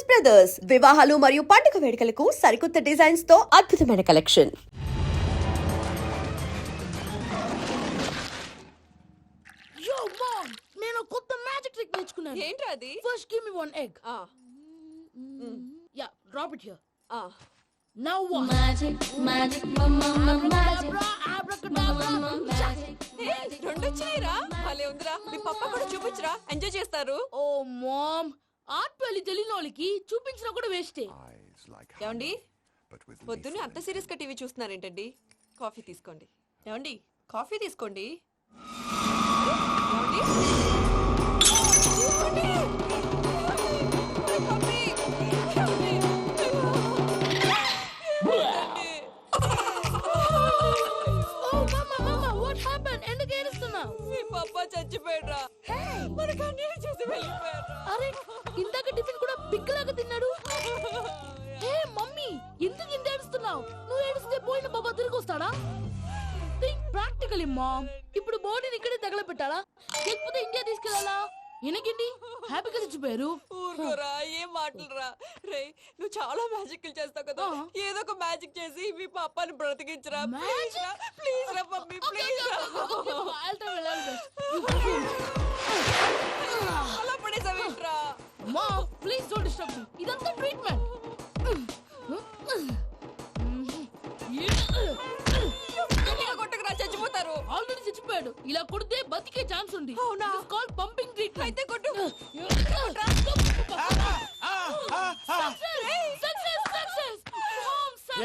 Brothers వివాహాలు మరియు పండుగ వేడుకలకు సరికొత్త డిజైన్స్ తో అద్భుతమైన కలెక్షన్. Yo, mom! నేను కొత్త మ్యాజిక్ ట్రిక్ నేర్చుకున్నాను. ఏంట్రా అది? First give me one egg. Yeah, drop it here. Now what? Magic, mama, magic. Abracadabra. రెండు వచ్చినాయిరా. భలే ఉందిరా. మీ పప్ప కూడా చూపించరా, ఎంజాయ్ చేస్తారు. Oh, mom. ఆర్ట్ పెళ్లి తెలియని వాళ్ళకి చూపించినా కూడా వేస్టే. ఏమండి, పొద్దున్నే అంత సీరియస్ గా టీవీ చూస్తున్నారేంటండి? కాఫీ తీసుకోండి. ఏమండి, కాఫీ తీసుకోండి. ఏమండి? తీసుకోండి. కాఫీ. ఏమండి? Oh, mama, what happened? ఎందుకు ఏడుస్తున్నావు? మీ పప్ప చచ్చిపోయాడురా. మనకు అన్యాయం చేసి వెళ్ళిపోయాడురా. అరే, ఇందాక టిఫిన్ కూడా పిక్కలాగా తిన్నాడు. హే మమ్మీ, ఎందుకు ఇంత ఏడుస్తున్నావు? నువ్వు ఏడిస్తే పోయిన బాబా తిరిగి వస్తాడా? Think practically mom. ఇప్పుడు బాడీని ఇక్కడే తగలబెట్టాలా, లేకపోతే ఇండియా తీసుకెళ్ళాలా? ఎనకండి హ్యాపీగా చచ్చిపోయారు. ఊరుకోరా, ఏం మాటలురా. రే, నువ్వు చాలా మ్యాజిక్ చేస్తావు కదా, ఏదో ఒక మ్యాజిక్ చేసి మీ పాపాని బ్రతికించరా. ప్లీజ్ రా మమ్మీ, ప్లీజ్ రా. అలా పడేసావేంట్రా? Mom please don't disturb me. ఇదంతా ట్రీట్మెంట్. కొట్టకరా, చచ్చిపోతారు. ఆల్రెడీ చచ్చిపోయాడు. ఇలా కొడితే బతికే ఛాన్స్ ఉంది. అవునా? Call pumping treatment. అయితే కొట్టు.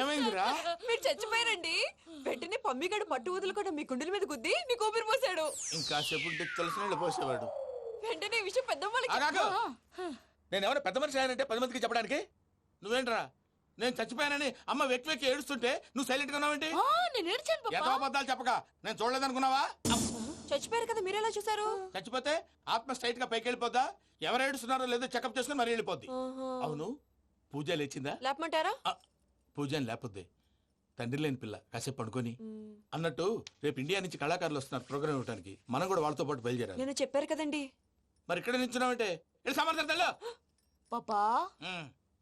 ఏమైందిరా? మీరు చచ్చిపోయారండి. వెంటనే పమ్మిగాడు మట్టు వదులుకుండా మీ గుండెల మీద గుద్ది మీకు ఊపిరి పోసాడు. ఇంకా చెప్పు తెలిసిన పోసేవాడు. వెంటనే ఈ విషయం పెద్దమ్మకి. నేను ఎవరైనా పెద్ద మనిషి ఆయనంటే 10 మందికి చెప్పడానికి. నువ్వేంట్రా, నేను చచ్చిపోయానని అమ్మ వెక్కి వెక్కి ఏడుస్తుంటే నువ్వు సైలెంట్ గా ఉన్నావేంటి? నేను ఏడ్చాను ఎంత పాపా. అబద్ధాలు చెప్పక నేను చూడలేదనుకున్నావా? చచ్చిపోయారు కదా, మీరెలా చూసారు? చచ్చిపోతే ఆత్మ స్ట్రైట్ గా పైకి వెళ్ళిపోద్దా? ఎవరు ఏడుస్తున్నారో లేదో చెకప్ చేసుకుని మరి వెళ్ళిపోద్ది. అవును, పూజ లేచిందా? లేపమంటారా? పూజ అని లేకపోద్ది. తండ్రి లేని పిల్ల కాసేపు పడుకొని. అన్నట్టు రేపు ఇండియా నుంచి కళాకారులు వస్తున్నారు ప్రోగ్రామ్ ఇవ్వడానికి. మనం కూడా వాళ్ళతో పాటు బయలుదేరాలి. నేను చెప్పారు కదండి. మరి ఇక్కడ నిల్చున్నావంటే సమర్థతలో పాపా,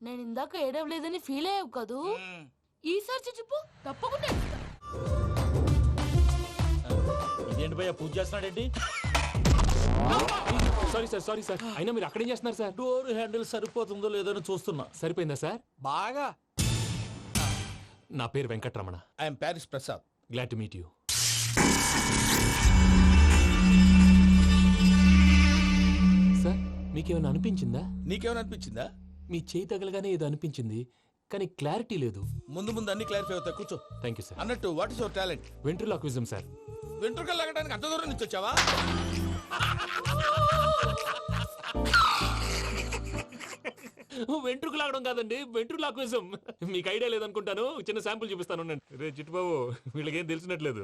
నేను ఇందాక ఏడవలేదని ఫీల్ అయ్యావు కదూ. ఈసారి చచ్చిపో, తప్పకుండా ఏడుస్తా. ఇదేంటి భయ్యా పూజ చేస్తున్నాడేంటి? సారీ సార్ అయినా మీరు అక్కడేం చేస్తున్నారు సార్? డోర్ హ్యాండిల్ సరిపోతుందో లేదో చూస్తున్నా. సరిపోయిందా సార్? బాగా. నా పేరు Venkataramana. I'm Paris Prasad. Glad to meet you. Sir, మీకేమైనా అనిపించిందా? నీకేమైనా అనిపించిందా? మీ చేయి తగలగానే ఏదో అనిపించింది, కానీ క్లారిటీ లేదు. ముందు ముందు అన్ని క్లారిఫై అవుతాయి, కూర్చో. Thank you sir. అన్నట్టు what is your talent? Ventriloquism sir. వెంట్రుకలు లాగడానికి అంత దూరం నుంచి వచ్చావా? వెంట్రుకు లాగడం కాదండి, వెంట్రులాక్విజం. మీకు ఐడియా లేదనుకుంటాను, చిన్న శాంపుల్ చూపిస్తాను. రే చిట్టుబాబు, వీళ్ళకేం తెలిసినట్లేదు.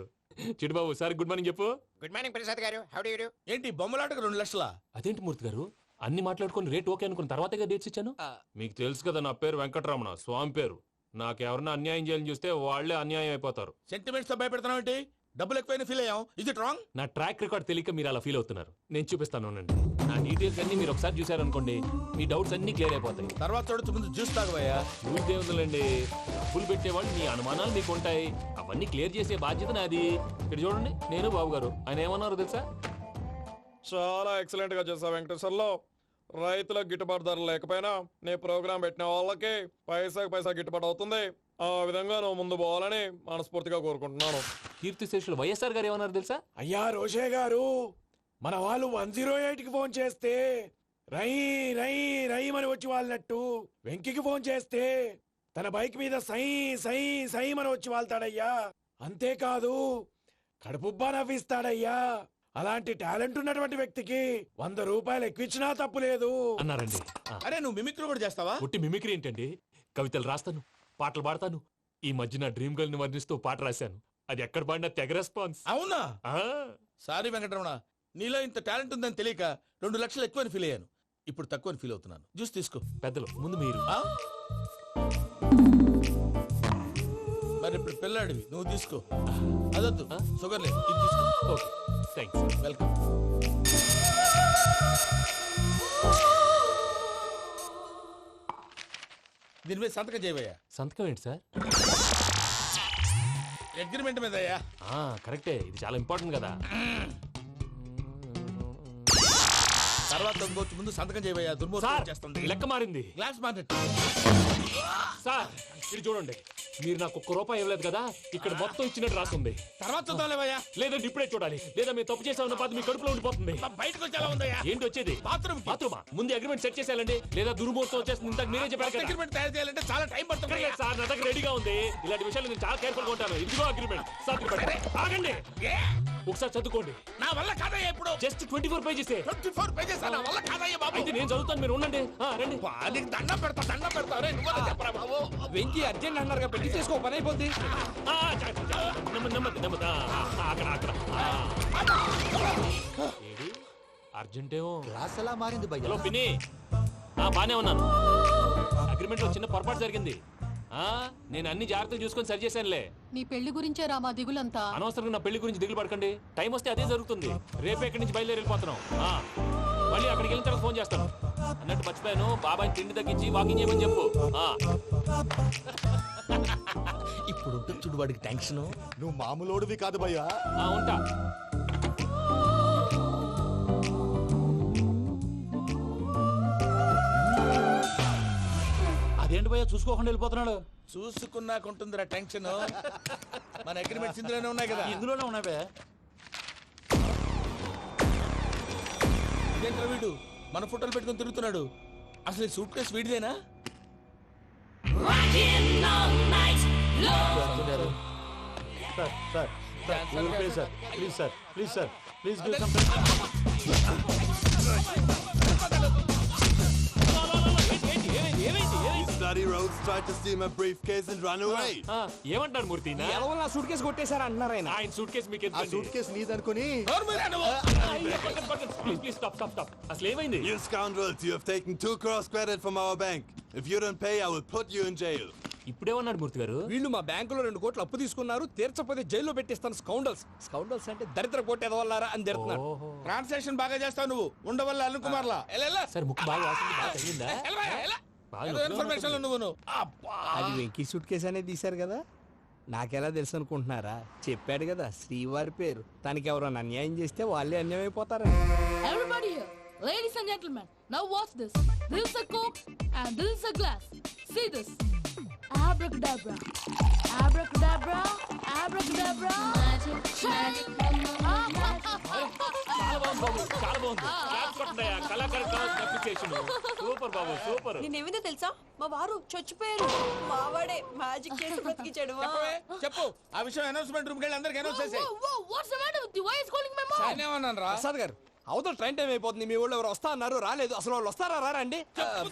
చిట్టుబాబు సార్ గుడ్ మార్నింగ్ చెప్పు. Good morning Prasad garu, how do you do? ఏంటి బొమ్మలాటకు 2 లక్షలా? అదేంటి మూర్తి గారు, అన్ని మాట్లాడుకుని రేట్ ఓకే అనుకున్న తర్వాతగా డేట్స్ ఇచ్చాను. మీకు తెలుసు కదా నా పేరు వెంకటరమణ, స్వామి పేరు. నాకెవరన్నా అన్యాయం చేయాలని చూస్తే వాళ్లే అన్యాయం అయిపోతారు. సెంటిమెంట్స్ తో భయపెడతావు ఏంటి? డబ్బులు ఎక్కువైనా ఫీల్ అయ్యాం. Is it wrong? నా ట్రాక్ రికార్డ్ తెలియక మీరు అలా ఫీల్ అవుతున్నారు. నేను చూపిస్తాను ఉండండి. నా డీటెయిల్స్ అన్ని మీరు ఒకసారి చూసారనుకోండి, మీ డౌట్స్ అన్ని క్లియర్ అయిపోతాయి. తర్వాత చూడొచ్చు, ముందు జ్యూస్ తాగవయ్యా. చూస్తే ఉందండి, డబ్బులు పెట్టేవాళ్ళు మీ అనుమానాలు మీకు ఉంటాయి, అవన్నీ క్లియర్ చేసే బాధ్యత నాది. ఇక్కడ చూడండి, నేను బాబు గారు. ఆయన ఏమన్నారు తెలుసా? చాలా ఎక్సలెంట్ గా చేసావు వెంకటేశ్వర్లో. రైతులకు గిట్టుబాటు ధర లేకపోయినా నీ ప్రోగ్రాం పెట్టిన వాళ్ళకి పైసాకి పైసా గిట్టుబాటు అవుతుంది. ఆ విధంగా నువ్వు ముందు పోవాలని మనస్ఫూర్తిగా కోరుకుంటున్నాను. కీర్తిశేషులు వైఎస్ఆర్ గారు ఏమన్నారు తెలుసా? అయ్యా రోషే గారు, మన వాళ్ళు 108కి ఫోన్ చేస్తే రై రై రై అని వచ్చి వాళ్ళనట్టు, వెంకికి ఫోన్ చేస్తే తన బైక్ మీద సై సై సై అని వచ్చి వాళ్తాడయ్యా. అంతేకాదు కడుపుబ్బా నవ్విస్తాడయ్యా. అలాంటి టాలెంట్ ఉన్నటువంటి వ్యక్తికి 100 రూపాయలు ఎక్కువిచ్చినా తప్పు లేదు అన్నారండి. అరే నువ్వు మిమిక్రీ కూడా చేస్తావా? పుట్టి మిమిక్రీ ఏంటండి, కవితలు రాస్తాను, పాటలు పాడతాను. ఈ మధ్య నా డ్రీమ్ గర్ల్ ని వర్ణిస్తూ పాట రాశాను, అది ఎక్కడ పాడినా తెగ రెస్పాన్స్. అవునా? సారీ వెంకటరమణ, నీలో ఇంత టాలెంట్ ఉందని తెలియక 2 లక్షలు ఎక్కువని ఫీల్ అయ్యాను. ఇప్పుడు తక్కువని ఫీల్ అవుతున్నాను. జ్యూస్ తీసుకో. పెద్దలు ముందు మీరు. మరి ఇప్పుడు పిల్లాడివి, నువ్వు తీసుకో. అదొద్దు, షుగర్ లేదు, ఇది తీసుకో. Okay thanks. వెల్కమ్. దీని మీద సంతకం చేయవయ్యా. సంతకం ఏంటి సార్? అగ్రిమెంట్ మీద అయ్యా. కరెక్టే, ఇది చాలా ఇంపార్టెంట్ కదా. తర్వాత ఇంకొచ్చి ముందు సంతకం చేయవయ్యా. దుర్మోహం సార్ చేస్తుంది. లెక్క మారింది. Glass market. సార్ ఇది చూడండి, మీరు నాకు ₹1 ఇవ్వలేదు కదా, ఇక్కడ మొత్తం ఇచ్చినట్టు రాస్తుంది. తర్వాత చూద్దాంలేవయ్యా. లేదంటే ఇప్పుడే చూడాలి, లేదా మీరు తప్పు చేసామన్న బాధ మీ కడుపులో ఉండిపోతుంది. బయటకు వచ్చి ఎలా ఉందయ్యా? ఏంటి వచ్చేది? బాత్రూమ్ బాత్రూమా? ముందు అగ్రిమెంట్ సెట్ చేసేయాలండి, లేదా దుర్మూర్తం వచ్చేస్తుంది. ఇంతకు మీరే చెప్పారు కదా. అగ్రిమెంట్ తయారు చేయాలంటే చాలా టైం పడుతుంది. అక్కర్లేదు సార్, నా దగ్గర రెడీగా ఉంది. ఇలాంటి విషయాలు నేను చాలా కేర్ఫుల్ గా ఉంటాను. ఇదిగో అగ్రిమెంట్. ఆగండి, ఒకసారి చదువుకోండి. నా వల్ల కాదయ్యా. ఇప్పుడు జస్ట్ 24 పేజెస్. 24 పేజెస్ నా వల్ల కాదయ్యా బాబు. అయితే నేను చదువుతాను, మీరు ఉండండి. రండి. నీకు దండం పెడతా. రే నువ్వు చెప్పరా బాబు. వెంకీ అర్జెంట్ అన్నారుగా, పెళ్లి చేసుకో, పని అయిపోద్ది. నెమ్మది. అక్కడ ఏడి అర్జెంటేమో. క్లాస్ ఎలా మారింది భయ్యా? హలో పిన్ని, బానే ఉన్నాను. అగ్రిమెంట్ లో చిన్న పొరపాటు జరిగింది. నేను అన్ని జాగ్రత్తలు చూసుకొని సరి చేశానులే. నీ పెళ్లి గురించే రా మా దిగులంతా. అనవసరంగా నా పెళ్లి గురించి దిగులు పడకండి. టైం వస్తే అదే జరుగుతుంది. రేపే ఇక్కడి నుంచి బయలుదేరి వెళ్ళిపోతున్నాం. మళ్ళీ అక్కడికి వెళ్ళిన తర్వాత ఫోన్ చేస్తాను. అన్నట్టు మర్చిపోయాను, బాబాయ్ తిండి తగ్గించి వాకింగ్ చేయమని చెప్పు. ఇప్పుడు ఉంటుంది చూడు వాడికి టెన్షన్. నువ్వు మామూలోడివి కాదు భయ్యా. ఉంటా. అదేంటి భయ్యా చూసుకోకుండా వెళ్ళిపోతున్నాడు? చూసుకున్నాకుంటుందిరా టెన్షన్. మన అగ్రిమెంట్స్ ఇందులోనే ఉన్నాయి కదా. ఇందులోనే ఉన్నావే. ఇదేంట్రా వీడు మన ఫోటోలు పెట్టుకొని తిరుగుతున్నాడు. అసలు ఈ సూట్ కేసు వీడిదేనా? Bloody rogues tried to steal my briefcase and run away. ఏమంటారు మూర్తి? నా సూట్ కేసు కొట్టేశారు అంటున్నారు ఆయన. ఆయన సూట్ కేసు మీకు ఆ సూట్ కేసు నీదనుకుని. Please stop. అసలు ఏమైంది? You scoundrels, you have taken 2 crores credit from our bank. If you don't pay, I will put you in jail. ఇప్పుడేమన్నాడు మూర్తి గారు? వీళ్ళు మా బ్యాంకులో 2 కోట్లు అప్పు తీసుకున్నారు, తీర్చకపోతే జైల్లో పెట్టిస్తాను. స్కౌండల్స్ అంటే దరిద్ర కొట్టేదవల్లారా అని తిడుతున్నారు. ట్రాన్సాక్షన్ బాగా చేస్తావు నువ్వు. ఉండవల్ల అల్లు కుమార్లా. సార్ ముక్కు బాగా వాసింది, బాగా తగిలిందా? ఇన్ఫర్మేషన్ నువ్వు. అది వెంకీ సూట్ కేసు అనేది తీశారు కదా, నాకెలా తెలుసు అనుకుంటున్నారా? చెప్పాడు కదా శ్రీవారి పేరు. తనకి ఎవరైనా అన్యాయం చేస్తే వాళ్ళే అన్యాయం అయిపోతారా? Everybody here, ladies and gentlemen, now watch this. This is a coke and this is a glass. See this. Abracadabra. Abracadabra. Abracadabra. చాలా బాగుంది బాబు, చాలా బాగుంది. క్లాప్స్ కొట్టండియా. కళాకారు అప్రిసియేషన్. సూపర్ బాబు, సూపర్. నేనేమిందో తెలుసా? మా వారు చచ్చిపోయారు. మావాడే మ్యాజిక్ చేసి బ్రతికించాడు. చెప్పు ఆ విషయం. అనౌన్స్మెంట్ రూమ్ కెళ్ళి అందరికి అనౌన్స్ చేసేయ్. What's the matter with you? Why is calling my mom? నేనేమన్నాను రా? ప్రసాద్ గారు, అవతల ట్రైన్ టైం అయిపోతుంది. మీ వాళ్ళు ఎవరు వస్తా అన్నారు, రాలేదు. అసలు వాళ్ళు వస్తారా రారా అండి?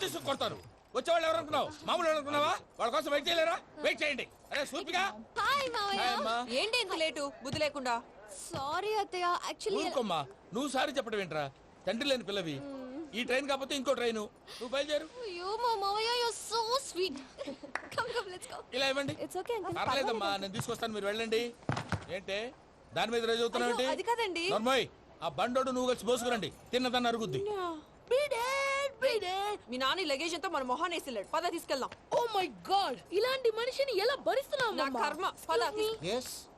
తీసుకు కొడతారు. వచ్చేవాళ్ళు ఎవరు అనుకున్నావు? మామూలు ఎవరు అనుకున్నావా? వాళ్ళ కోసం వెయిట్ చేయలేరా? వెయిట్ చేయండి. అరే సూపిగా. హాయ్ మావయ్య. ఏంటి ఇంత లేటు? బుద్ధి లేకుండా. సారీ అత్తయ్య, యాక్చువల్లీ ఊరుకోమ్మా. నువ్వు సారీ చెప్పడం ఏంట్రా? తండ్రి లేని పిల్లవి. ఈ ట్రైన్ కాకపోతే ఇంకో ట్రైన్. నువ్వు బయలుదేరు. అయ్యో మా మావయ్య, you are so sweet. Come let's go. ఇలా ఇవ్వండి. It's okay uncle. పర్లేదమ్మా, నేను తీసుకొస్తాను, మీరు వెళ్ళండి. ఏంటే దాని మీద రోజు చదువుతున్నావు ఏంటి? అది కాదండి. నర్మోయ్, ఆ బండోడు నువ్వు కలిసి పోసుకురండి. తిన్నదాన్ని అరుగుద్ది. మీ నాన్న లగేజ్ అంతా మన మొహాన్ వేసిల్లాడు. పద తీసుకెళ్దాం. Oh my God! ఇలాంటి మనిషిని ఎలా భరిస్తున్నావు? నా కర్మ. పద.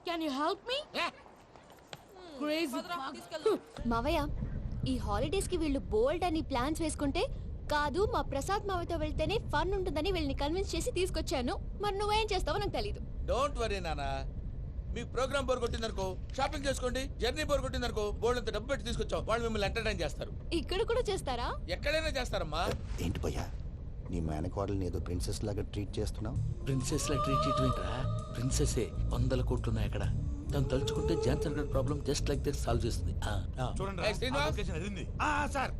Can you help me? Crazy. పదరా, తీసుకెళ్దాం. మావయ్య, ఈ హాలిడేస్ కి వీళ్ళు బోల్డ్ అని ప్లాన్స్ వేసుకుంటే కాదు, మా ప్రసాద్ మావయ్యతో వెళ్తేనే ఫన్ ఉంటుందని వీళ్ళని కన్విన్స్ చేసి తీసుకొచ్చాను. మరి నువ్వేం చేస్తావో నాకు తెలీదు. డోంట్ వరీ నానా. మీ ప్రోగ్రామ్ బోర్ కొట్టిందనుకో షాపింగ్ చేసుకోండి. జర్నీ బోర్ కొట్టిందనుకో బోర్డు అంత డబ్బు పెట్టి తీసుకొచ్చాం. వాళ్ళు మిమ్మల్ని ఎంటర్టైన్ చేస్తారు. ఇక్కడ కూడా చేస్తారా? ఎక్కడైనా చేస్తారమ్మా. ఏంటి భయ్యా, నీ మేనకోడల్ని ఏదో ప్రిన్సెస్ లాగా ట్రీట్ చేస్తున్నావు? ప్రిన్సెస్ లా ట్రీట్ చేయటమేంట్రా? ప్రిన్సెస్ 100 కోట్లు ఉన్నాయి అక్కడ. తను తలుచుకుంటే జాన్సన్ గడ్ problem just like that solve చేస్తుంది. సార్,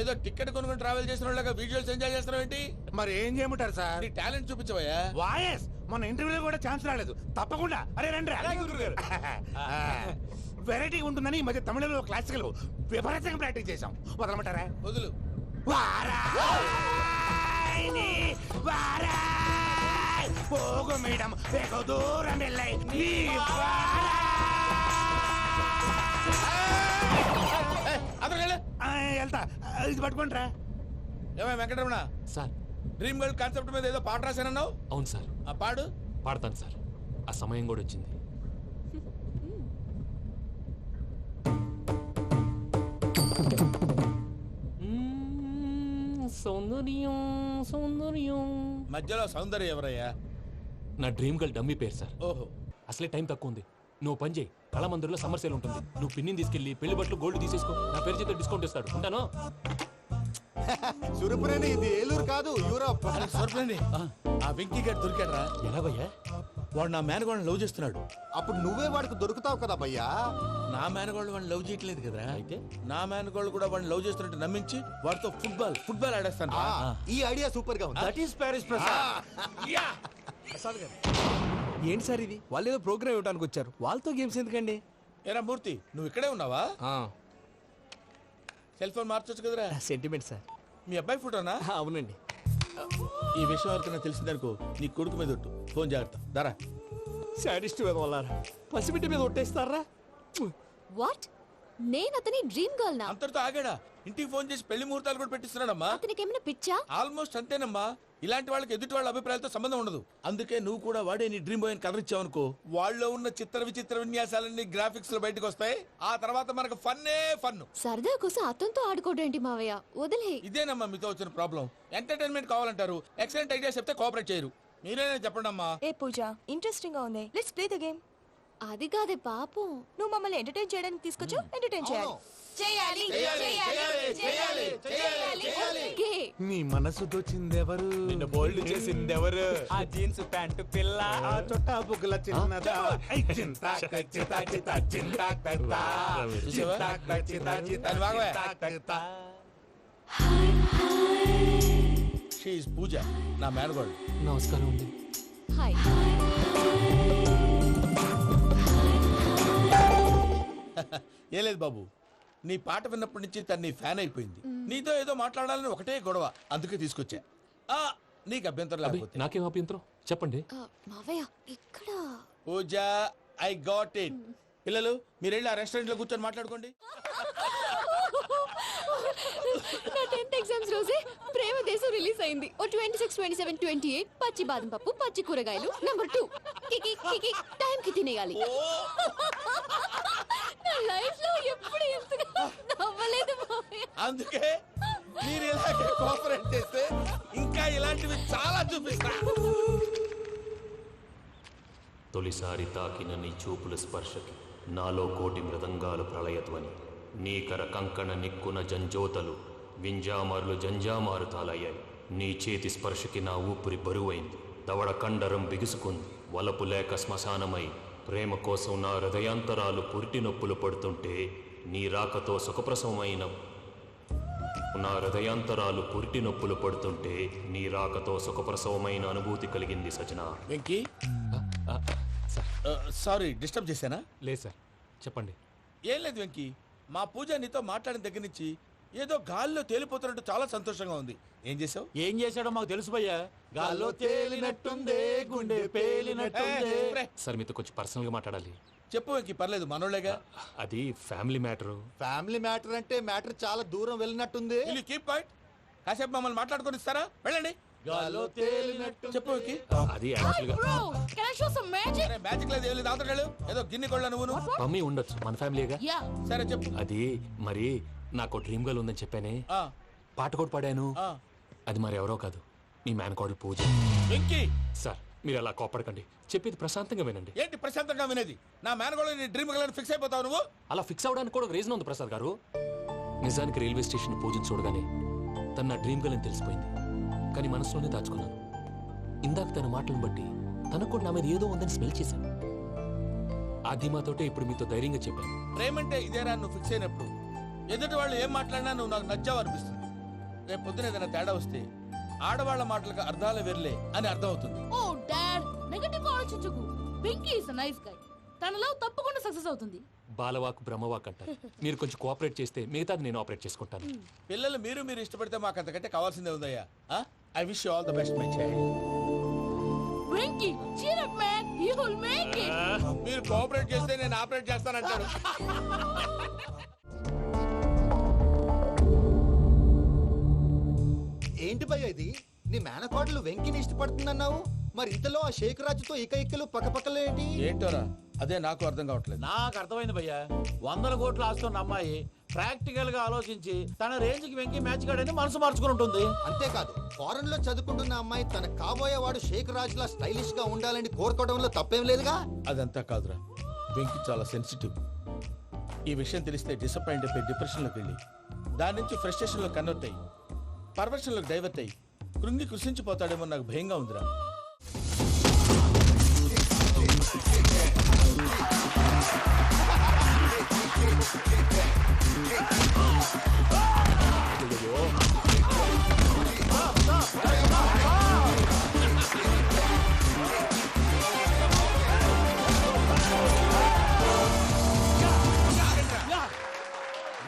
ఏదో టికెట్ కొనుక్కొని ట్రావెల్ చేసిన వాళ్ళగా విజువల్స్ ఎంజాయ్ చేస్తున్నావు ఏంటి? మరి ఏం చేయమంటారు సార్? నీ టాలెంట్ చూపించవయ్యా. వాయస్ మన ఇంటర్వ్యూలో కూడా ఛాన్స్ రాలేదు. తప్పకుండా. అరే రండి. వెరైటీ ఉంటుందని ఈ మధ్య తమిళంలో క్లాసికల్ విపరీతంగా ప్రాక్టీస్ చేశాం. వదలమంటారా? వదులు. పోగు మేడం వెగు దూరం వెళ్ళై నీ అతను వెళ్తా. ఇది పట్టుకుంటారా? ఏమై Venkataramana, sir dream girl concept మీద ఏదో పాట రాశానన్నావు. అవును సార్, ఆ పాడు. పాడతాను సార్. ఆ సమయం కూడా వచ్చింది. సౌందర్యం సౌందర్యం. మధ్యలో సౌందర్య ఎవరయ్యా? నా డ్రీమ్ గర్ల్ డమ్మీ పేరు సార్. ఓహో. అసలే టైం తక్కువ ఉంది. నువ్వు పని చేయి, కళమందిర్లో సమ్మర్ సేల్ ఉంటుంది. నువ్వు పిన్నిని తీసుకెళ్లి పెళ్లి బట్టలు గోల్డ్ తీసేసుకో. నా పేరు చేత డిస్కౌంట్ ఇస్తాడు. ఉంటాను. సురపురేని ఇది ఏలూరు కాదు, యూరోప్. సర్ప్రైజ్. ఆ వెంకీ గారు దొరికాడరా? ఎలా భయ్యా? వాడు నా మేనగోళ్ళని లవ్ చేస్తున్నాడు. అప్పుడు నువ్వే వాడికి దొరుకుతావు కదా భయ్యా. నా మేనగోళ్ళు వాడిని లవ్ చేయట్లేదు కదరా. అయితే నా మేనగోళ్ళు కూడా వాడిని లవ్ చేస్తున్నట్టు నమ్మించి వాడితో ఫుట్బాల్ ఆడేస్తాను. ఈ ఐడియా సూపర్ గా ఉంది. That is Paris Prasad. Prasad గారు, ఏంటి సార్ ఇది? వాళ్ళు ఏదో ప్రోగ్రామ్ ఇవ్వడానికి వచ్చారు, వాళ్ళతో గేమ్స్ ఎందుకండి? ఏరా మూర్తి, నువ్వు ఇక్కడే ఉన్నావా? సెల్ ఫోన్ మార్చొచ్చు కదరా. Sentiment sir. మీ అబ్బాయి ఫోటోనా? అవునండి. ఈ విషయం ఎవరికైనా తెలిసిందనుకో నీ కొడుకు మీద ఒట్టు. ఫోన్ జాగ్రత్త. దారా. సాడిస్ట్ మీద వాళ్ళారా? పసిబిడ్డ మీద ఒట్టేస్తారా? వాట్? నేను అతని డ్రీమ్ గర్ల్ నా? అంతటితో ఆగాడా? ఇంటికి ఫోన్ చేసి పెళ్లి ముహూర్తాలు కూడా పెట్టిస్తున్నాడమ్మా. అతనికి ఏమైనా పిచ్చా? ఆల్మోస్ట్ అంతేనమ్మా. ఇలాంటి వాళ్ళకి ఎదుటి వాళ్ళ అభిప్రాయాలతో సంబంధం ఉండదు. అందుకే నువ్వు కూడా వాడే నీ డ్రీమ్ బాయ్ కలర్ ఇచ్చావనుకో, వాళ్ళలో ఉన్న చిత్ర విచిత్ర విన్యాసాలన్నీ గ్రాఫిక్స్ లో బయటకు వస్తాయి. ఆ తర్వాత మనకు ఫన్నే ఫన్. సరదా కోసం అతనితో ఆడుకోవడం మావయ్య, వదిలే. ఇదేనమ్మా మీతో వచ్చిన ప్రాబ్లం. ఎంటర్టైన్మెంట్ కావాలంటారు, ఎక్సలెంట్ ఐడియా చెప్తే కోఆపరేట్ చేయరు. మీరేనే చెప్పండి అమ్మా. ఏ పూజ, ఇంట్రెస్టింగ్ గా ఉంది. Let's play the game. అది కాదే పాపం. నువ్వు మమ్మల్ని ఎంటర్టైన్ చేయడానికి తీసుకొచ్చు, ఎంటర్టైన్ చేయాలి. ఓకే. నీ మనసు దోచిందెవరు? నిన్ను బోల్డ్ చేసిందెవరు? ఆ జీన్స్ ప్యాంటు పిల్ల, ఆ చుట్టా బుగ్గల చిన్నదా. షీ ఈజ్ పూజ, నా మేనగోడు. నమస్కారం అండి. హాయ్. ఏ లేదు బాబు, నీ పాట విన్నప్పటి నుంచి తను నీ ఫ్యాన్ అయిపోయింది. నీతో ఏదో మాట్లాడాలని ఒకటే గొడవ, అందుకే తీసుకొచ్చా. ఆ, నీకు అభ్యంతరం అబ్బే, లేకపోతే. నాకేం అభ్యంతరం చెప్పండి. మావయ్య ఇక్కడ. పూజ, ఐ గాట్ ఇట్. పిల్లలు మీరు వెళ్ళి ఆ రెస్టారెంట్ లో కూర్చొని మాట్లాడుకోండి. నా 10th ఎగ్జామ్స్ రోజే ప్రేమ దేశం రిలీజ్ అయింది. ఓ 26, 27, 28 పచ్చి బాదం పప్పు, పచ్చి కూరగాయలు. నంబర్ 2 కికి కికి టైం కి తినేయాలి. నా లైఫ్ లో ఎప్పుడు ఇంతగా నవ్వలేదు మావయ్య. అందుకే మీరు ఇలాగే కోఆపరేట్ చేస్తే ఇంకా ఇలాంటివి చాలా చూపిస్తా. తొలిసారి తాకిన నీ చూపుల స్పర్శకి నాలో కోటి మృదంగాలు ప్రళయధ్వని. నీకర కంకణ నిక్కున జంజోతలు వింజామారులు జంజామారు తాలయ్యాయి. నీ చేతి స్పర్శకి నా ఊపిరి బరువైంది. దవడ కండరం బిగుసుకుంది. వలపు లేక శ్మశానమై ప్రేమ కోసం నా హృదయాంతరాలు పురిటి నొప్పులు పడుతుంటే నీ రాకతో సుఖప్రసవమైన నా హృదయాంతరాలు పురిటి నొప్పులు పడుతుంటే నీ రాకతో సుఖప్రసవమైన అనుభూతి కలిగింది సజన. వెంకీ, సారీ డిస్టర్బ్ చేశానా? లేదు సార్, చెప్పండి. ఏం లేదు వెంకీ, మా పూజ నీతో మాట్లాడిన దగ్గర నుంచి ఏదో గాల్లో తేలిపోతున్నట్టు చాలా సంతోషంగా ఉంది. ఏం చేసావు? ఏం చేశాడో మాకు తెలుసు భయ్యా. గాల్లో తేలినట్టుందే, గుండె పేలినట్టుందే. సార్ మీతో కొంచెం పర్సనల్గా మాట్లాడాలి. చెప్పు వెంకీ, పర్లేదు మనోళ్ళేగా. అది ఫ్యామిలీ మ్యాటరు. ఫ్యామిలీ మ్యాటర్ అంటే మ్యాటర్ చాలా దూరం వెళ్ళినట్టుంది. Keep point. కాసేపు మమ్మల్ని మాట్లాడుకొని ఇస్తారా? వెళ్ళండి. గాల్లో తేలినట్టు. చెప్పు వెంకీ. అది యాక్చువల్గా Bro, can I show some magic? అరే మ్యాజిక్ లేదు, ఏం లేదు, ఆతడాలు ఏదో గిన్నె కొళ్ళ నువ్వు. మమ్మీ ఉండొచ్చు, మన ఫ్యామిలీగా. Yeah. సరే చెప్పు. అది మరి నాకు డ్రీమ్ గర్ల్ ఉందని చెప్పానే, ఆ, పాట కూడా పాడాను. ఆ. అది మరి ఎవరో కాదు, మీ మేనకోడలు పూజ. వెంకీ, సార్ మీరు అలా కోపడకండి, చెప్పేది ప్రశాంతంగా వినండి. ఏంటి ప్రశాంతంగా వినేది? నా మేనగోళ్ళ నీ డ్రీమ్ గర్ల్ ఫిక్స్ అయిపోతావు నువ్వు. అలా ఫిక్స్ అవడానికి కూడా ఒక రీజన్ ఉంది ప్రసాద్ గారు. నిజానికి రైల్వే స్టేషన్ పూజను చూడగానే తన నా డ్రీమ్ గర్ల్ అని తెలిసిపోయింది. కానీ మనసులోనే దాచుకున్నాను. ఇందాక తన మాటలను బట్టి తనకు కూడా నా మీద ఏదో ఉందని స్మెల్ చేశాను. ఆ ధీమాతోటే ఇప్పుడు మీతో ధైర్యంగా చెప్పాను. ప్రేమంటే ఇదేరా నువ్వు ఫిక్స్ అయినప్పుడు ఎదుటి వాళ్ళు ఏం మాట్లాడినా నువ్వు నాకు నచ్చావు అనిపిస్తుంది. రేపు పొద్దున ఏదైనా తేడా వస్తే ఆడవాళ్ల మాటలకు అర్థాలు వెర్లే అని అర్థం అవుతుంది. Oh, Dad, నెగటివ్ ఆలోచించకు. Venky is a nice guy. తన లవ్ తప్పకుండా సక్సెస్ అవుతుంది. బాలవాకు బ్రహ్మవాక్ అంటారు. మీరు కొంచెం కోఆపరేట్ చేస్తే మిగతాది నేను ఆపరేట్ చేసుకుంటాను. పిల్లలు మీరు ఇష్టపడితే మాకు అంతకంటే కావాల్సిందే ఉందయ్యా. I wish you all the best my child. Venky, cheer up man, you will make it. మీరు కోఆపరేట్ చేస్తే నేను ఆపరేట్ చేస్తానంటాడు. ఏంటి భయ్య ఇది? నీ మేనకోడలు వెంకిని ఇష్టపడుతుందన్నావు, మరి ఇంతలో ఆ షేక్ రాజుతో ఇక్కలు పక్కపక్కలు ఏంటి? ఏంటోరా అదే నాకు అర్థం కావట్లేదు. నాకు అర్థమైంది భయ్యా, 100 కోట్లు ఆస్తున్న అమ్మాయి ప్రాక్టికల్ గా ఆలోచించి తన రేంజ్ కి వెంకి మ్యాచ్ కాడని మనసు మార్చుకుని ఉంటుంది. అంతేకాదు, ఫారెన్ లో చదువుకుంటున్న అమ్మాయి తన కాబోయేవాడు షేక్ రాజులా స్టైలిష్ గా ఉండాలని కోరుకోవడంలో తప్పేం లేదుగా. అదంతా కాదురా, వెంకి చాలా సెన్సిటివ్. ఈ విషయం తెలిస్తే డిసప్పాయింట్ అయిపోయి డిప్రెషన్లోకి వెళ్ళి దాని నుంచి ఫ్రస్ట్రేషన్లో కన్వర్ట్ అయ్యి పర్వర్షన్లోకి డైవర్ట్ అయ్యి కృంగి కృషించిపోతాడేమో నాకు భయంగా ఉందిరా.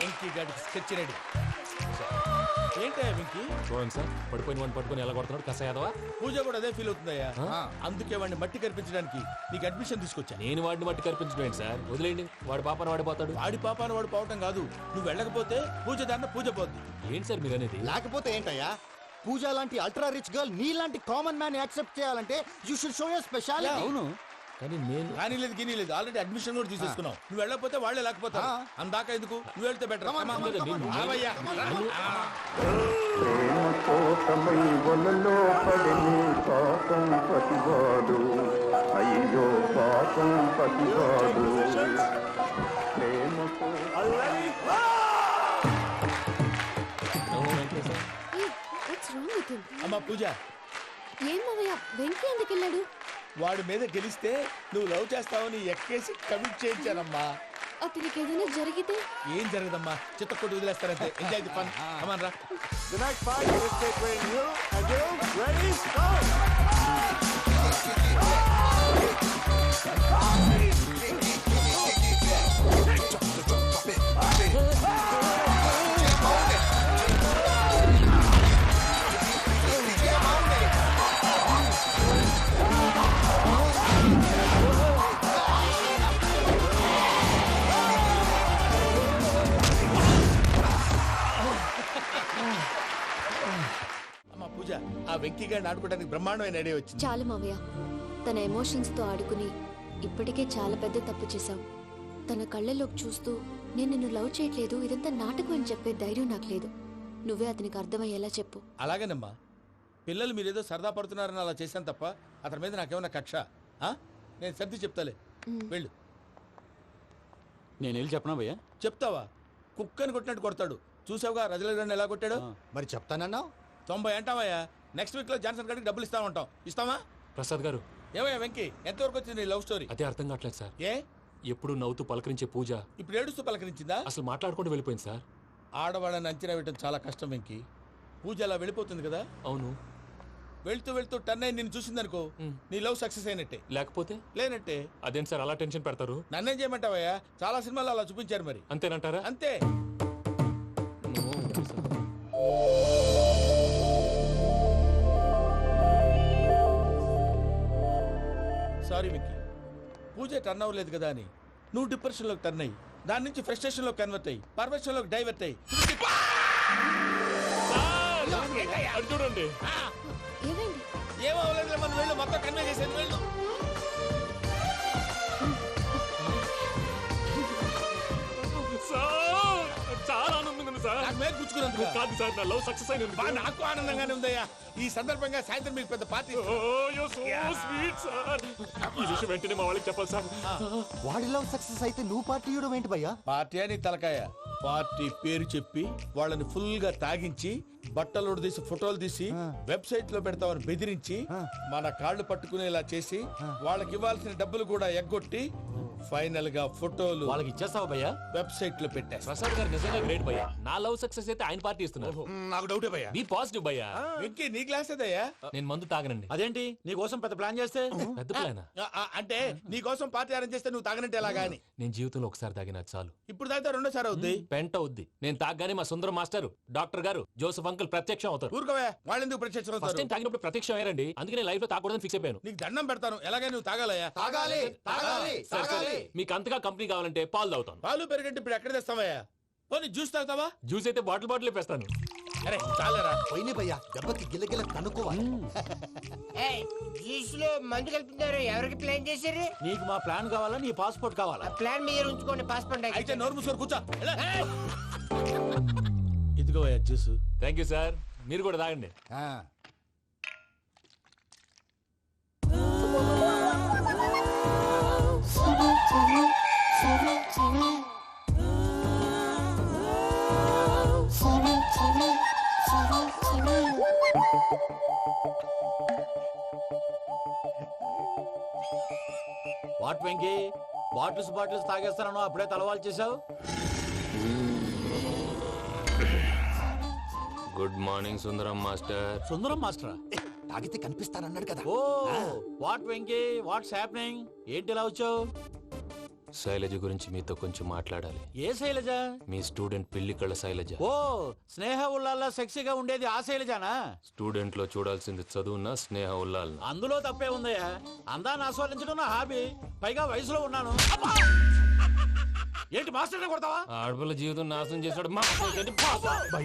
వెంకీ గాడికి స్కెచ్ రెడీ. ఏంటయ్యా వెంకీ? చూడండి సార్, పడిపోయిన వాడిని పట్టుకొని ఎలా కొడుతున్నాడు కసాయదవా. పూజ కూడా అదే ఫీల్ అవుతుందయ్యా. అందుకే వాడిని మట్టి కనిపించడానికి నీకు అడ్మిషన్ తీసుకొచ్చాను. నేను వాడిని మట్టి కనిపించడం సార్, వదిలేండి. వాడి పాపను వాడిపోతాడు. వాడి పాపాను వాడు పోవటం కాదు, నువ్వు వెళ్ళకపోతే పూజ దాన్న పూజ పోద్ది. ఏంటి సార్ మీరు అనేది? లేకపోతే ఏంటయ్యా, పూజ లాంటి అల్ట్రా రిచ్ గర్ల్ నీ లాంటి కామన్ మ్యాన్ యాక్సెప్ట్ చేయాలంటే you should show your speciality. అవును, కానీ నేను కానీ లేదు గిని లేదు, ఆల్రెడీ అడ్మిషన్ కూడా తీసేసుకున్నావు. నువ్వు వెళ్ళకపోతే వాళ్ళే లేకపోతారు. అందాక ఎందుకు, నువ్వు వెళ్తే బెటర్. అమ్మా పూజ, ఏం మావయ్య, వెంకీ ఎందుకు వెళ్ళాడు? వాడి మీద గెలిస్తే నువ్వు లవ్ చేస్తావని ఎక్కేసి కమిట్ చేయించానమ్మా. అతనికి ఏదైనా జరిగితే? ఏం జరగదమ్మా, చిత్తకొట్టు వదిలేస్తారంటే. Enjoy the fun. కమాన్ రా. The next fight is between you and you. Ready? Go! అమ్మా పూజ, ఆ వెంకీ గారిని ఆడుకోవడానికి బ్రహ్మాండమైన ఐడియా వచ్చింది. చాలు మావయ్య, తన ఎమోషన్స్ తో ఆడుకుని ఇప్పటికే చాలా పెద్ద తప్పు చేశావు. తన కళ్ళలోకి చూస్తూ నేను నిన్ను లవ్ చేయట్లేదు, ఇదంతా నాటకం అని చెప్పే ధైర్యం నాకు లేదు. నువ్వే అతనికి అర్థమయ్యేలా చెప్పు. అలాగేనమ్మా, పిల్లలు మీరేదో సరదా పడుతున్నారని అలా చేశాను తప్ప అతని మీద నాకేమన్నా కక్ష? నేను సర్ది చెప్తాలే, వెళ్ళు. నేను వెళ్ళి చెప్పనా భయ్యా? చెప్తావా? కుక్కని కొట్టినట్టు కొడతాడు. చూసావుగా రజలగడ్ని ఎలా కొట్టాడు? మరి చెప్తానన్నావు. 90 అంటావయ్యా. నెక్స్ట్ వీక్ లో జాన్సన్ గారికి డబ్బులు ఇస్తామంటాం. ఇస్తావా? ప్రసాద్ గారు, ఏమయ్యా వెంకీ, ఎంతవరకు వచ్చింది నీ లవ్ స్టోరీ? అదే అర్థం కావట్లేదు సార్. ఏ ఎప్పుడు నవ్వుతూ పలకరించే పూజ ఇప్పుడు ఏడుస్తూ పలకరించిందా? అసలు మాట్లాడుకుంటూ వెళ్ళిపోయింది సార్. ఆడవాళ్ళని అంచనా వేయటం చాలా కష్టం వెంకీ. పూజ అలా వెళ్ళిపోతుంది కదా. అవును, వెళ్తూ వెళ్తూ టర్న్ అయి నిన్ను చూసిందనుకో, నీ లవ్ సక్సెస్ అయినట్టే. లేకపోతే లేనట్టే. అదేంటి సార్ అలా టెన్షన్ పెడతారు? నన్నేం చేయమంటావయ్యా, చాలా సినిమాలు అలా చూపించారు. మరి అంతేనంటారా? అంతే. సారీ వెంకీ, పూజ టర్న్ అవ్వలేదు కదా అని నువ్వు డిప్రెషన్ లోకి టర్న్ అయ్యి దాని నుంచి ఫ్రస్ట్రేషన్ లో కన్వర్ట్ అయ్యి పర్వర్షన్ లోకి డైవర్ట్ అయ్యి చూడండి. ఏమో మనం వెళ్ళు, మొత్తం కన్వే చేసేది. వెళ్ళు. చాలా ఆనందంగా ఉంది సార్. నాకు మీద కూర్చుకున్నందుకు కాదు సార్, నా లవ్ సక్సెస్ అయినందుకు. నాకు ఆనందంగానే ఉందయ్యా. ఈ సందర్భంగా సాయంత్రం మీకు పెద్ద పార్టీ. ఈ విషయం వెంటనే మా వాళ్ళకి చెప్పాలి సార్. వాడి లవ్ సక్సెస్ అయితే నువ్వు పార్టీ ఇవ్వడం ఏంటి భయ్యా? పార్టీ అని తలకాయ. పార్టీ పేరు చెప్పి వాళ్ళని ఫుల్ గా తాగించి బట్టలు తీసి ఫోటోలు తీసి వెబ్సైట్ లో పెడతామని బెదిరించి మన కాళ్ళు పట్టుకునేలా చేసి వాళ్ళకి ఇవ్వాల్సిన డబ్బులు కూడా ఎగ్గొట్టి ఫైనల్ గా ఫోటోలు వాళ్ళకి ఇచ్చేస్తావా భయ్యా? వెబ్సైట్ లో పెట్టా. ప్రసాద్ గారు నిజంగా గ్రేట్ భయ్యా. నా లవ్ సక్సెస్ అయితే ఆయన పార్టీ ఇస్తున్నారు. నాకు డౌటే భయ్యా. బీ పాజిటివ్ భయ్యా. వెంకీ నీ గ్లాస్ ఏదయ్యా? నేను మందు తాగనండి. అదేంటి నీ కోసం పెద్ద ప్లాన్ చేస్తే? పెద్ద ప్లాన్ అంటే నీ కోసం పార్టీ అరేంజ్ చేస్తే నువ్వు తాగనంటే ఎలాగా అని. నేను జీవితంలో ఒకసారి తాగినా చాలు. ఇప్పుడు తాగితే రెండోసారి అవుద్ది. పెంట అవుద్ది. నేను తాగగానే మా సుందరం మాస్టర్, డాక్టర్ గారు, జోసెఫ్ అంకుల్ ప్రత్యక్షం అవుతారు. ఊరుకోవా, వాళ్ళు ఎందుకు ప్రత్యక్షం ఫస్ట్ అవుతారు? టైం తాగినప్పుడు ప్రత్యక్షం అయ్యారండి. అందుకే లైఫ్ లో తాగకూడదని ఫిక్స్ అయిపోయాను. నీకు దండం పెడతాను, ఎలాగైనా నువ్వు తాగాలయ్యా. తాగాలి తాగాలి సరే, సరే. తాగాలి. మీకు అంతగా కంపెనీ కావాలంటే పాలు తాగుతాను. పాలు పెరిగంటే ఇప్పుడు ఎక్కడ తెస్తావయ్యా? పోనీ జ్యూస్ తాగుతావా? జ్యూస్ అయితే బాటిల్ బాటిల్ వేస్తాను. అరే చాలరా. పోయిన భయ్యా దెబ్బకి గిల్లగిల్ల కనుక్కోవాలి. జ్యూస్లో మందు కలుపుతున్నారు. ఎవరికి ప్లాన్ చేశారు? నీకు మా ప్లాన్ కావాలా నీ పాస్పోర్ట్ కావాలా? ప్లాన్ మీరు ఉంచుకోండి, పాస్పోర్ట్ అయితే నోరు మూసుకొని కూర్చో. ఇదిగో జ్యూస్. థ్యాంక్ యూ సార్, మీరు కూడా తాగండి. వాట్ వెంకీ, బాటిల్స్ తాగేస్తానో అప్పుడే తలవాలు చేసావు. Good morning Sundaram master. Sundaram మాస్టరా? తాగితే కనిపిస్తానన్నాడు కదా. Oh what Venky, what's happening? ఏంటి ఇలా వచ్చావు? శైలజ గురించి మీతో కొంచెం మాట్లాడాలి. ఏ శైలజ? మీ స్టూడెంట్ పిల్లి కళ్ళ శైలజ. ఓ స్నేహ ఉల్లాల్లో సెక్సీగా ఉండేది ఆ శైలజానా? స్టూడెంట్ లో చూడాల్సింది చదువున్న స్నేహ ఉల్లాల్. అందులో తప్పే ఉందయ్యా. అందాన్ని ఆస్వాదించడం నా హాబీ. పైగా వయసులో ఉన్నాను. ఏంటి మాస్టర్ కొడతావా? ఆడపిల్ల జీవితం నాశనం చేశాడు.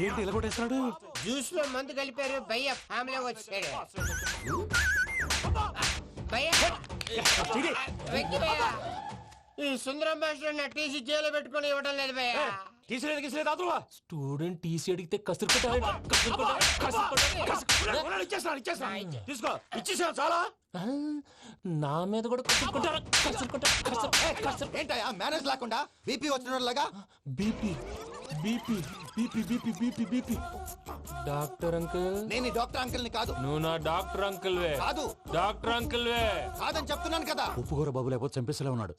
ఏంటి ఇలా కొట్టేస్తున్నాడు? జ్యూస్ లో మందు కలిపారు. భయ్య ఫ్యామిలీ వచ్చాడు. వెంకీ భయ్య, ఈ సుందరం మాస్టర్ నా టీసీ జైలు పెట్టుకుని ఇవ్వడం లేదు భయ్య. స్టూడెంట్ టీసీ అడిగితే కసురు తీసుకో, ఇచ్చేసాను చాలా. నా మీద కూడా ఏంటయ్యా మేనేజ్ లేకుండా బీపీ వచ్చినలాగా? BP BP BP BP BP BP. Doctor uncle, నేను ఈ డాక్టర్ అంకుల్ ని కాదు. నువ్వు నా డాక్టర్ అంకుల్ వే. కాదు డాక్టర్ అంకుల్ వే. కాదని చెప్తున్నాను కదా. ఉప్పుకూర బాబు లేకపోతే చంపేసేలా ఉన్నాడు.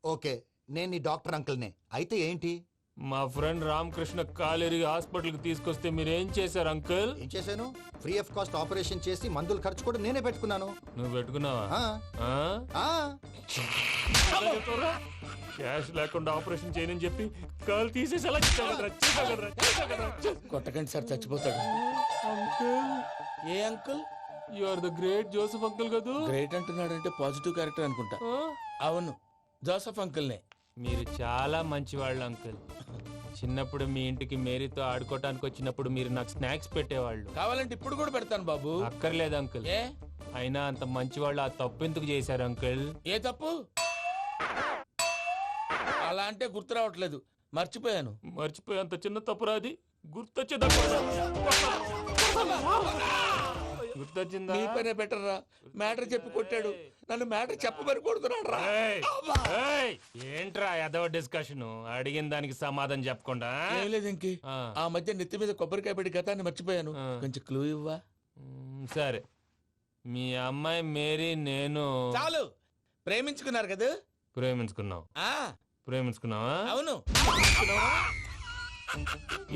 ఓకే, నేను ఈ డాక్టర్ అంకుల్ నే. అయితే ఏంటి? మా ఫ్రెండ్ రామకృష్ణ కాలేరికి హాస్పిటల్ కి తీసుకొస్తే మీరేం చేశారు అంకుల్? ఏం చేశాను? ఫ్రీ ఆఫ్ కాస్ట్ ఆపరేషన్ చేసి మందుల ఖర్చు కూడా నేనే పెట్టుకున్నాను. నువ్వు పెట్టుకున్నావా? క్యాష్ లేకుండా ఆపరేషన్ చేయనని చెప్పి కాల్ తీసేసి అలా కొట్టకండి సార్, చచ్చిపోతాడు. ఏ uncle? You are the great Joseph uncle కదా. గ్రేట్ అంటున్నాడంటే పాజిటివ్ క్యారెక్టర్ అనుకుంటా. అవును, జోసెఫ్ అంకుల్నే. మీరు చాలా మంచివాళ్ళు అంకుల్. చిన్నప్పుడు మీ ఇంటికి మేరీతో ఆడుకోవటానికి వచ్చినప్పుడు మీరు నాకు స్నాక్స్ పెట్టేవాళ్ళు. కావాలంటే ఇప్పుడు కూడా పెడతాను బాబు. అక్కర్లేదు అంకుల్. ఏ అయినా అంత మంచివాళ్ళు ఆ తప్పు ఎందుకు చేశారు అంకుల్? ఏ తప్పు? అలా అంటే గుర్తు రావట్లేదు, మర్చిపోయాను. మర్చిపోయేంత చిన్న తప్పురాది గుర్తొచ్చిందా? నీ పనే బెటర్ రా. మ్యాటర్ చెప్పి కొట్టాడు, నన్ను మ్యాటర్ చెప్పమని కొడుతున్నాడు రా. ఏంట్రా ఎదవ డిస్కషన్? అడిగిన దానికి సమాధానం చెప్పకుండా. ఏం లేదు ఇంకి, ఆ మధ్య నెత్తి మీద కొబ్బరికాయ పెట్టి గతాన్ని మర్చిపోయాను. కొంచెం క్లూ ఇవ్వా? సరే, మీ అమ్మాయి మేరీ నేను చాలు. ప్రేమించుకున్నారు కదా? ప్రేమించుకున్నావు. ప్రేమించుకున్నావా? అవును.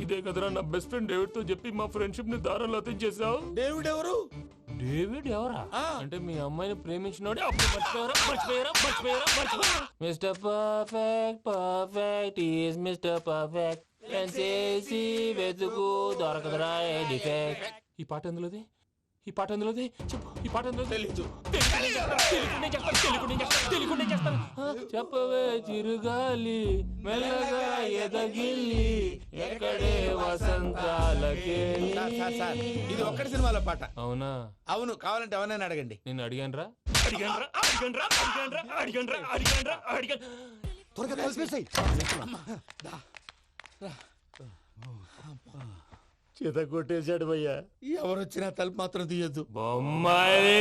ఇదే కదరా నా బెస్ట్ ఫ్రెండ్ డేవిడ్ తో చెప్పి మా ఫ్రెండ్షిప్ ని దారంలో తెచ్చేసావు. డేవిడ్ ఎవరు? డేవిడ్ ఎవరా? అంటే మీ అమ్మాయిని ప్రేమించినోడే. Mister perfect perfect is mister perfect చేసి వెతుకు దొరకదురా డిఫెక్ట్. ఈ పాట ఎందులోది? ఈ పాట ఎందులోది? చెప్పు. ఈ పాట ఎందులో? తెలీదు. చెప్పవే చిరుగాలి మెల్లగా ఎదగిల్లి ఎక్కడే వసంతాలకే. ఇది ఒక్కటి సినిమాలో పాట. అవునా? అవును. కావాలంటే ఎవరైనా అడగండి. నేను అడిగాను రా. త్వరగా కలిపేసాయి. చేత కొట్టేశాడు భయ్యా. ఎవరొచ్చినా తలుపు మాత్రం తీయద్దు. బొమ్మాయి